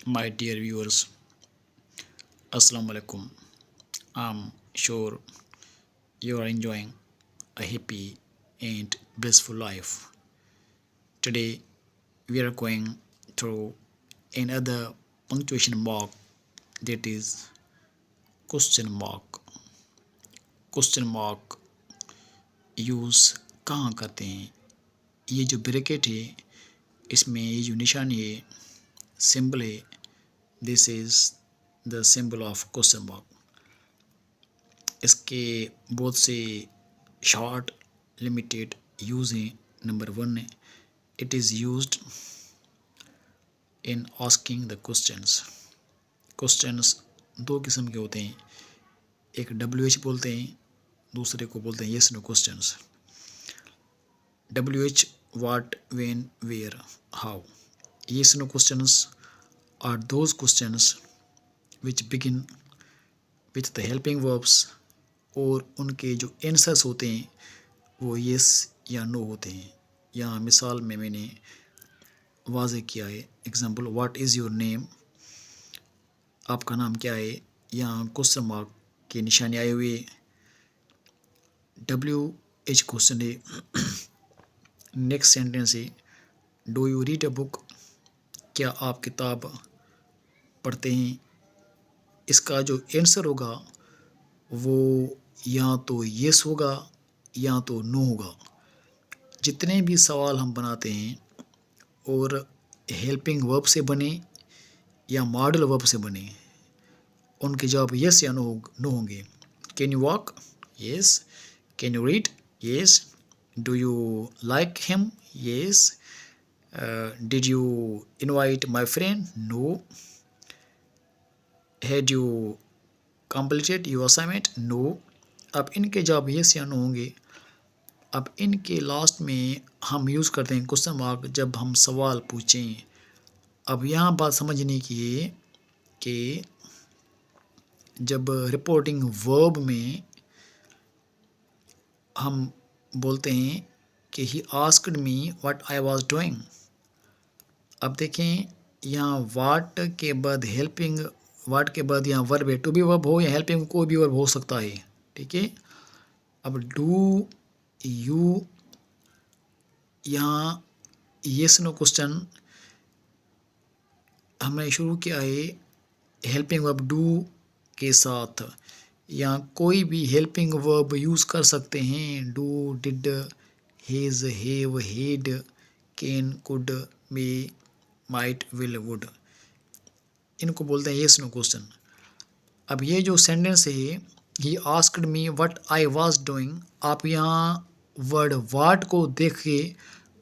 My dear viewers, Assalamu alaikum. I'm sure you are enjoying a happy and blissful life. Today, we are going through another punctuation mark, that is question mark. Question mark use कहाँ करते हैं? ये जो bracket है, इसमें ये जो निशानी है, सिंबल है, this is the symbol of question mark. इसके बहुत से शॉर्ट लिमिटेड यूज़ हैं. नंबर 1 है, it is used in asking the questions. Questions दो किस्म के होते हैं, एक WH बोलते हैं, दूसरे को बोलते हैं yes no questions. WH what, when, where, how. Yes no questions are those questions which begin with the helping verbs, और उनके जो आंसर्स होते हैं वो येस या नो होते हैं. यहाँ मिसाल में मैंने वाज़े किया है. Example, what is your name, आपका नाम क्या है. यहाँ क्वेश्चन मार्क की निशानी आई हुई है. WH क्वेश्चन है. नेक्स्ट सेंटेंस है, do you read a book, क्या आप किताब पढ़ते हैं. इसका जो आंसर होगा वो या तो येस होगा या तो नो होगा. जितने भी सवाल हम बनाते हैं और हेल्पिंग वर्ब से बने या मॉडल वर्ब से बने, उनके जवाब येस या नो होंगे. Can you walk, yes. Can you read, yes. Do you like him, yes. Did you invite my friend, no. Had you completed your assignment, no. अब इनके जवाब येस या नो होंगे. अब इनके लास्ट में हम यूज़ करते हैं क्वेश्चन मार्क जब हम सवाल पूछें. अब यहाँ बात समझने की है कि जब रिपोर्टिंग वर्ब में हम बोलते हैं कि he asked me what I was doing. अब देखें, यहाँ वाट के बाद हेल्पिंग, वाट के बाद यहाँ वर्ब है. टू बी वर्ब हो या हेल्पिंग कोई भी वर्ब हो सकता है. ठीक है. अब डू यू, यहाँ येस नो क्वेश्चन हमने शुरू किया है हेल्पिंग वर्ब डू के साथ. यहाँ कोई भी हेल्पिंग वर्ब यूज़ कर सकते हैं. Do, did, hedge, have, head, can, could, may, might, will, would. इनको बोलते हैं येस नो क्वेश्चन. अब ये जो सेंटेंस है, he asked me what I was doing, आप यहाँ वर्ड वाट को देख के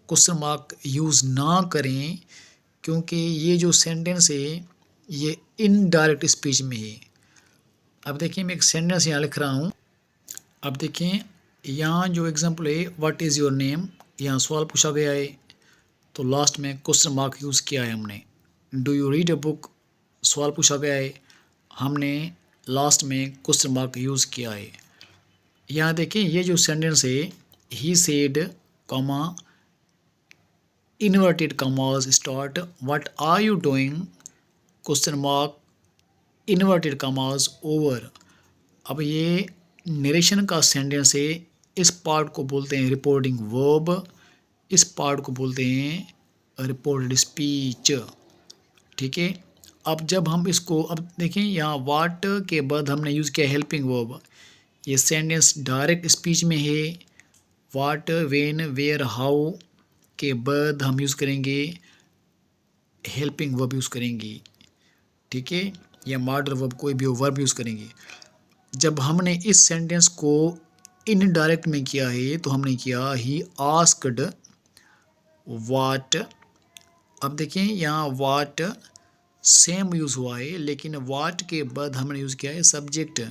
क्वेश्चन मार्क यूज़ ना करें, क्योंकि ये जो सेंटेंस है ये इनडायरेक्ट स्पीच में है. अब देखिए, मैं एक सेंटेंस यहाँ लिख रहा हूँ. अब देखें, यहाँ जो एग्जांपल है व्हाट इज़ योर नेम, यहाँ सवाल पूछा गया है तो लास्ट में क्वेश्चन मार्क यूज़ किया है हमने. Do you read a book, सवाल पूछा गया है, हमने लास्ट में क्वेश्चन मार्क यूज़ किया है. यहाँ देखें, ये जो सेंटेंस है, he said, comma, inverted commas start, what are you doing, question mark, inverted commas, over. अब ये नरेशन का सेंटेंस है. इस पार्ट को बोलते हैं रिपोर्टिंग वर्ब, इस पार्ट को बोलते हैं रिपोर्टेड स्पीच. ठीक है. अब जब हम इसको, अब देखें, यहाँ वाट के बाद हमने यूज़ किया हेल्पिंग वर्ब. ये सेंटेंस डायरेक्ट स्पीच में है. वाट, व्हेन, वेयर, हाउ के बाद हम यूज़ करेंगे हेल्पिंग वर्ब यूज़ करेंगे. ठीक है. या मॉडल वर्ब, कोई भी वर्ब यूज़ करेंगे. जब हमने इस सेंटेंस को इनडायरेक्ट में किया है तो हमने किया ही आस्क्ड वाट. अब देखें, यहाँ वाट सेम यूज़ हुआ है, लेकिन वाट के बाद हमने यूज़ किया है सब्जेक्ट.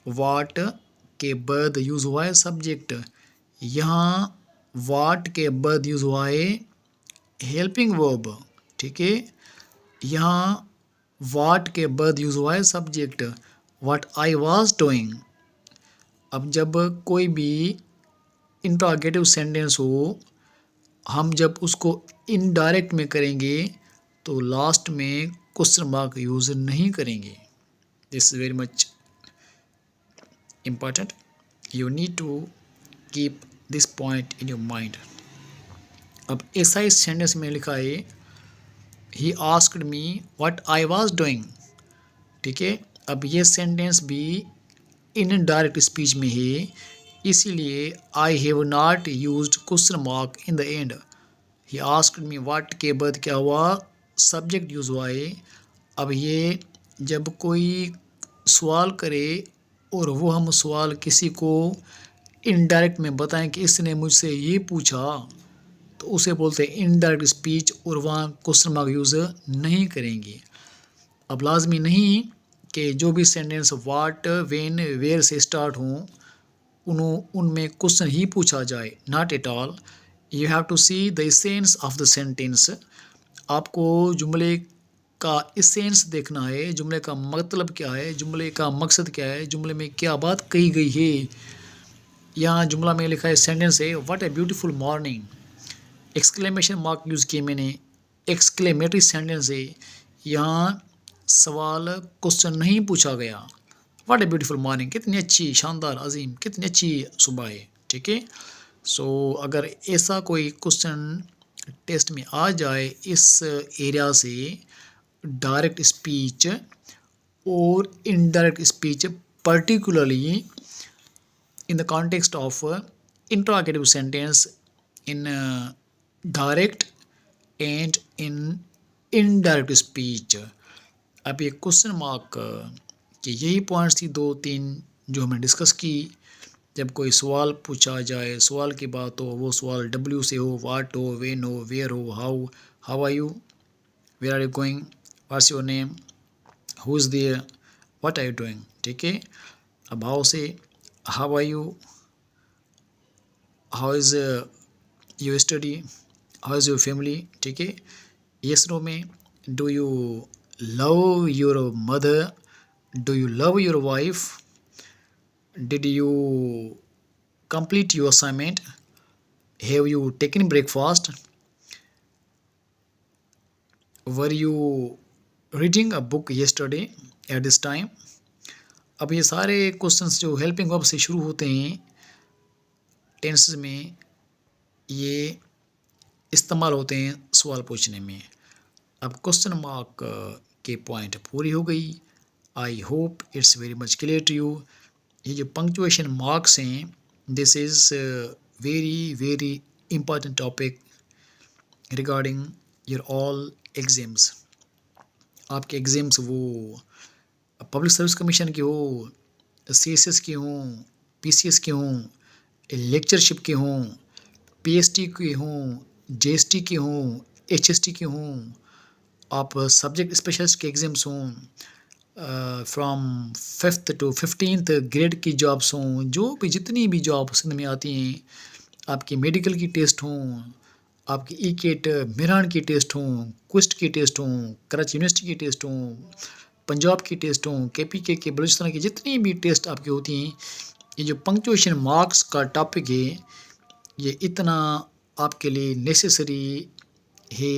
वाट के बाद यूज़ हुआ है सब्जेक्ट. यहाँ वाट के बाद यूज़ हुआ है हेल्पिंग वर्ब. ठीक है. यहाँ वाट के बाद यूज़ हुआ है subject, what I was doing. अब जब कोई भी इंट्रोगेटिव सेंटेंस हो, हम जब उसको इनडायरेक्ट में करेंगे तो लास्ट में क्वेश्चन मार्क यूज़ नहीं करेंगे. This is very much important. You need to keep this point in your mind. अब ऐसा इस सेंटेंस में लिखा है he asked me what I was doing. ठीक है, अब ये सेंटेंस भी इनडायरेक्ट स्पीच में है, इसीलिए I have not used question mark in the end. He asked me what के बाद क्या हुआ, सब्जेक्ट यूज हुआ है. अब ये जब कोई सवाल करे और वो हम सवाल किसी को इनडायरेक्ट में बताएं कि इसने मुझसे ये पूछा, तो उसे बोलते हैं इनडायरेक्ट स्पीच, और वहाँ क्वेश्चन मार्क यूज़ नहीं करेंगे. अब लाजमी नहीं कि जो भी सेंटेंस वाट वेन वेयर से स्टार्ट हों उनमें क्वेश्चन ही पूछा जाए. Not at all. You have to see the essence of the sentence. आपको जुमले का एसेंस देखना है, जुमले का मतलब क्या है, जुमले का मकसद क्या है, जुमले में क्या बात कही गई है. यहाँ जुमला में लिखा है, सेंटेंस है what a beautiful morning. Exclamation mark use किए मैंने, एक्सक्लेमेटरी सेंटेंस है. यहाँ सवाल क्वेश्चन नहीं पूछा गया. व्हाट ए ब्यूटीफुल मॉर्निंग, कितनी अच्छी, शानदार, अजीम, कितनी अच्छी सुबह है. ठीक है, सो अगर ऐसा कोई क्वेश्चन टेस्ट में आ जाए इस एरिया से, डायरेक्ट स्पीच और indirect speech, particularly in the context of interrogative sentence in direct and in indirect speech. अब ये क्वेश्चन मार्क के यही पॉइंट्स थी 2-3 जो हमने डिस्कस की. जब कोई सवाल पूछा जाए, सवाल की बात हो, वो सवाल डब्ल्यू से हो, वाट हो, वेन हो, वेयर हो, how are you, where are you going, what's your name, who is there, what are you doing. ठीक है, अब हाउ से how are you, how is your study, how is your family. ठीक है, yes no में do you love your mother, do you love your wife, did you complete your assignment, have you taken breakfast, were you reading a book yesterday at this time. अब ये सारे questions जो helping verb से शुरू होते हैं tenses में, ये इस्तेमाल होते हैं सवाल पूछने में. अब क्वेश्चन मार्क के पॉइंट पूरी हो गई. I hope it's very much clear to you. ये जो पंक्चुएशन मार्क्स हैं, this is very very important topic regarding your all exams. आपके एग्ज़ाम्स वो पब्लिक सर्विस कमीशन के हो, CSS के हों, PCS के हों, लेक्चरशिप के हों, PST के हों, JST के हों, HST के हों, आप सब्जेक्ट स्पेशलिस्ट के एग्ज़ाम्स हों, from 5th to 15th grade की जॉब्स हों, जो भी जितनी भी जॉब सिंध में आती हैं, आपकी मेडिकल की टेस्ट हों, आपकी ECAT मेरठ की टेस्ट हों, क्विस्ट की टेस्ट हों, कराची यूनिवर्सिटी की टेस्ट हों, पंजाब की टेस्ट हों, KPK के बलूचिस्तान की जितनी भी टेस्ट आपकी होती हैं, ये जो पंक्चुएशन मार्क्स का टॉपिक है, ये इतना आपके लिए नेसेसरी है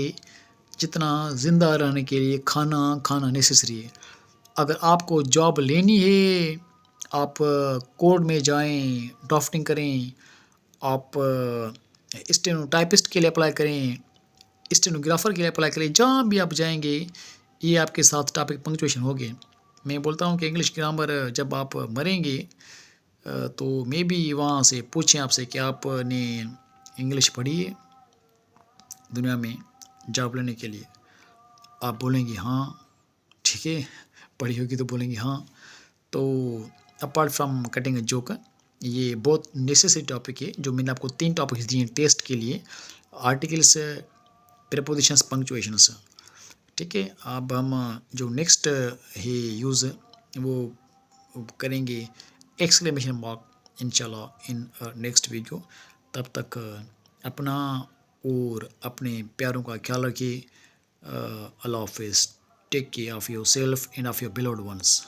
जितना ज़िंदा रहने के लिए खाना नेसेसरी है. अगर आपको जॉब लेनी है, आप कोर्ट में जाएं, ड्राफ्टिंग करें, आप स्टेनोटाइपिस्ट के लिए अप्लाई करें, स्टेनोग्राफर के लिए अप्लाई करें, जहाँ भी आप जाएंगे ये आपके साथ टॉपिक पंक्चुएशन हो गए. मैं बोलता हूँ कि इंग्लिश ग्रामर जब आप मरेंगे तो मे बी वहाँ से पूछें आपसे कि आपने इंग्लिश पढ़ी है दुनिया में जॉब लेने के लिए. आप बोलेंगे हाँ, ठीक है, पढ़ी होगी तो बोलेंगे हाँ. तो apart from cutting a joke, ये बहुत नेसेसरी टॉपिक है जो मैंने आपको 3 टॉपिक्स दिए टेस्ट के लिए, आर्टिकल्स, प्रीपोजिशंस, पंक्चुएशंस. ठीक है, अब हम जो नेक्स्ट है यूज़ वो करेंगे एक्सक्लेमेशन मार्क इंशाल्लाह इन नेक्स्ट वीडियो. तब तक अपना और अपने प्यारों का ख्याल रखिए. अल्लाह हाफिज़. Take care of yourself and of your beloved ones.